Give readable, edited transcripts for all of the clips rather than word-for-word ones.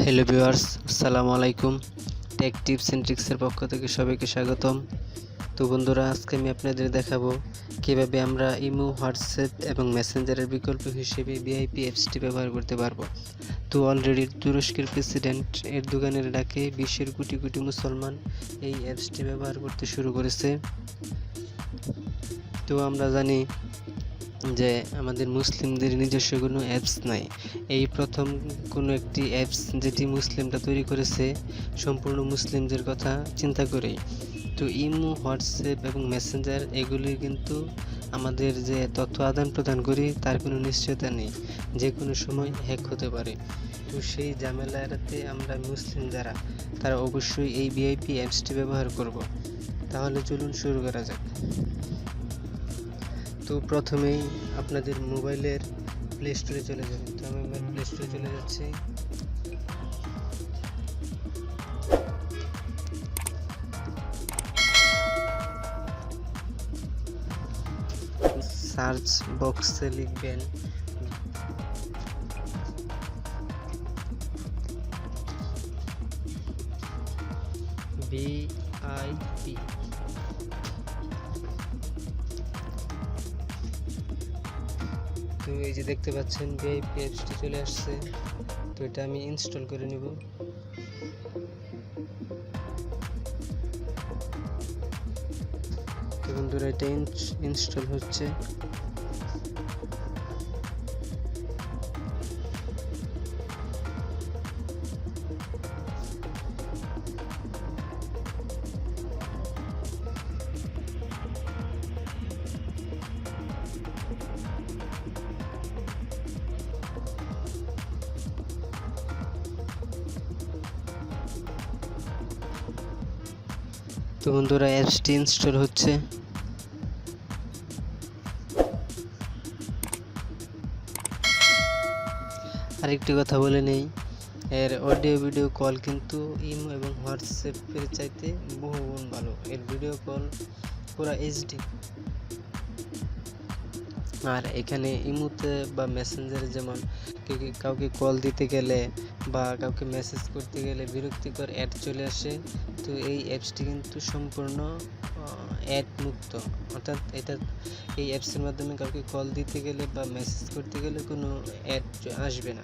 Hello viewers, আসসালামু আলাইকুম। Take tips and ট্রিক্সের পক্ষ থেকে সবাইকে স্বাগতম। তো বন্ধুরা, আজকে আমি আপনাদের দেখাবো কিভাবে আমরা ইমো, হোয়াটসঅ্যাপ এবং মেসেঞ্জারের বিকল্প হিসেবে বিআইপি অ্যাপসটি ব্যবহার করতে পারবো। তো অলরেডি তুরস্কের প্রেসিডেন্ট এরদোগানের ডাকে বিশ্বের কোটি কোটি মুসলমান এই অ্যাপসটি ব্যবহার করতে শুরু করেছে। তো আমরা জানি যে আমাদের মুসলিমদের নিজস্ব কোনো অ্যাপস নাই। এই প্রথম কোনো একটি অ্যাপস যেটি মুসলিমরা তৈরি করেছে সম্পূর্ণ মুসলিমদের কথা চিন্তা করেই। তো ইমো, হোয়াটসঅ্যাপ এবং মেসেঞ্জার এগুলি কিন্তু আমাদের যে তথ্য আদান প্রদান করি তার কোনো নিশ্চয়তা নেই, যে কোনো সময় হ্যাক হতে পারে। তো সেই ঝামেলা এড়াতে আমরা মুসলিম যারা তারা অবশ্যই এই বিআইপি অ্যাপসটি ব্যবহার করব। তাহলে চলুন শুরু করা যাক। তো প্রথমেই আপনাদের মোবাইলের প্লে স্টোরে চলে যাবেন। তো আমি আমার প্লে স্টোরে চলে যাচ্ছি। সার্চ বক্সে লিখবেন BIP। তো এই যে দেখতে পাচ্ছেন বিআইপি অ্যাপসটি চলে আসছে। তো এটা আমি ইনস্টল করে নিব। তো বন্ধুরা, এটা ইনস্টল হচ্ছে। তো বন্ধুরা, অ্যাপসটি ইনস্টল হচ্ছে। আরেকটি কথা বলে নেই, এর অডিও ভিডিও কল কিন্তু ইমো এবং হোয়াটসঅ্যাপের চাইতে বহুগুণ ভালো। এর ভিডিও কল পুরো এইচডি। আর এখানে ইমোতে বা মেসেঞ্জারে যেমন কাউকে কল দিতে গেলে বা কাউকে মেসেজ করতে গেলে বিরক্তিকর অ্যাড চলে আসে। তো এই অ্যাপসটি কিন্তু সম্পূর্ণ অ্যাড মুক্ত, অর্থাৎ এই অ্যাপসের মাধ্যমে কাউকে কল দিতে গেলে বা মেসেজ করতে গেলে কোনো অ্যাড আসবে না।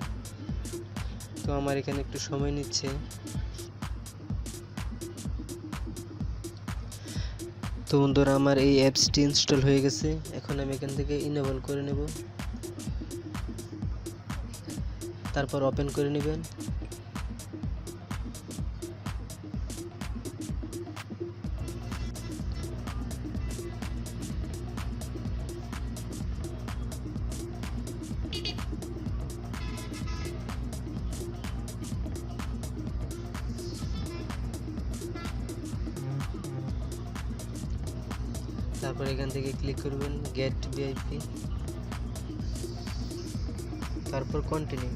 তো আমার এখানে একটু সময় নিচ্ছে। তো বন্ধুরা, আমার এই অ্যাপসটি ইনস্টল হয়ে গেছে। এখন আমি এখান থেকে ইনেবল করে নেব, তারপর ওপেন করে নেবেন। তারপর এখান থেকে ক্লিক করবেন গেট বিআইপি, তারপর কন্টিনিউ।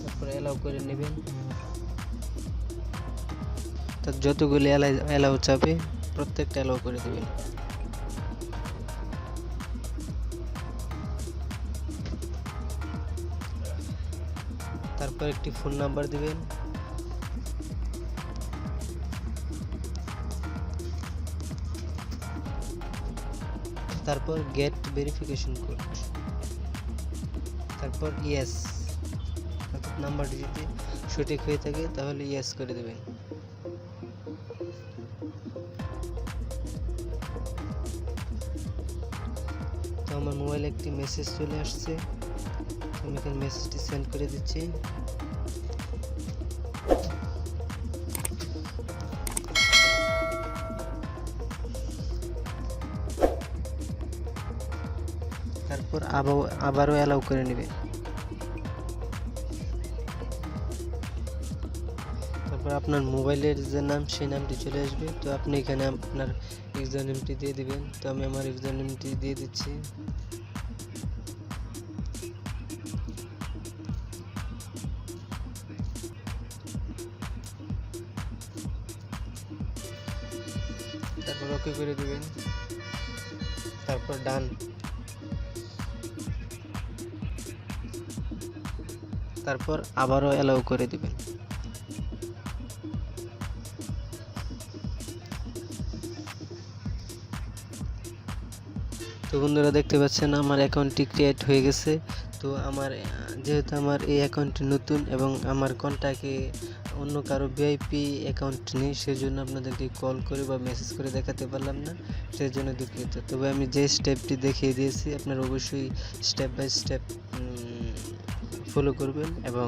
তারপর অ্যালাউ করে নেবেন। তার যতগুলি অ্যালাউ চাবে প্রত্যেকটা অ্যালাউ করে দেবেন। তারপর একটি ফোন নাম্বার দিবেন। তারপর গেট ভেরিফিকেশন কোড, তারপর ইয়েস, অর্থাৎ নাম্বারটি যদি সঠিক হয়ে থাকে তাহলে ইয়েস করে দেবেন। তো আমার মোবাইলে একটি মেসেজ চলে আসছে, আমি এখানে মেসেজটি সেন্ড করে দিচ্ছি। তারপর আবারও অ্যালাউ করে নেবে। তারপর আপনার মোবাইলের যে নাম সেই নামটি চলে আসবে। তো আপনি এখানে আপনার ইউজার নেমটি দিয়ে দিবেন। তো আমি আমার ইউজার নেমটি দিয়ে দিচ্ছি। তারপর ওকে করে দিবেন, তারপর ডান। তারপর আবারও অ্যালাউ করে দিবেন। তো বন্ধুরা দেখতে পাচ্ছেন আমার অ্যাকাউন্টটি ক্রিয়েট হয়ে গেছে। তো আমার যেহেতু আমার এই অ্যাকাউন্টটি নতুন এবং আমার কন্ট্যাক্টে অন্য কারো ভিআইপি অ্যাকাউন্ট নেই, সেজন্য আপনাদেরকে কল করে বা মেসেজ করে দেখাতে পারলাম না, সেজন্য দুঃখিত। তবে আমি যে স্টেপটি দেখিয়ে দিয়েছি আপনারা অবশ্যই স্টেপ বাই স্টেপ ফলো করবেন এবং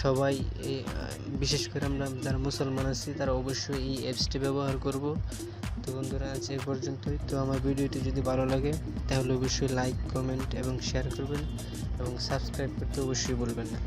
সবাই বিশেষ করে আমরা যারা মুসলমান আছি তারা অবশ্যই এই অ্যাপসটি ব্যবহার করব। তো বন্ধুরা আজ এই পর্যন্তই। তো আমার ভিডিওটি যদি ভালো লাগে তাহলে অবশ্যই লাইক, কমেন্ট এবং শেয়ার করবেন এবং সাবস্ক্রাইব করতে অবশ্যই ভুলবেন না।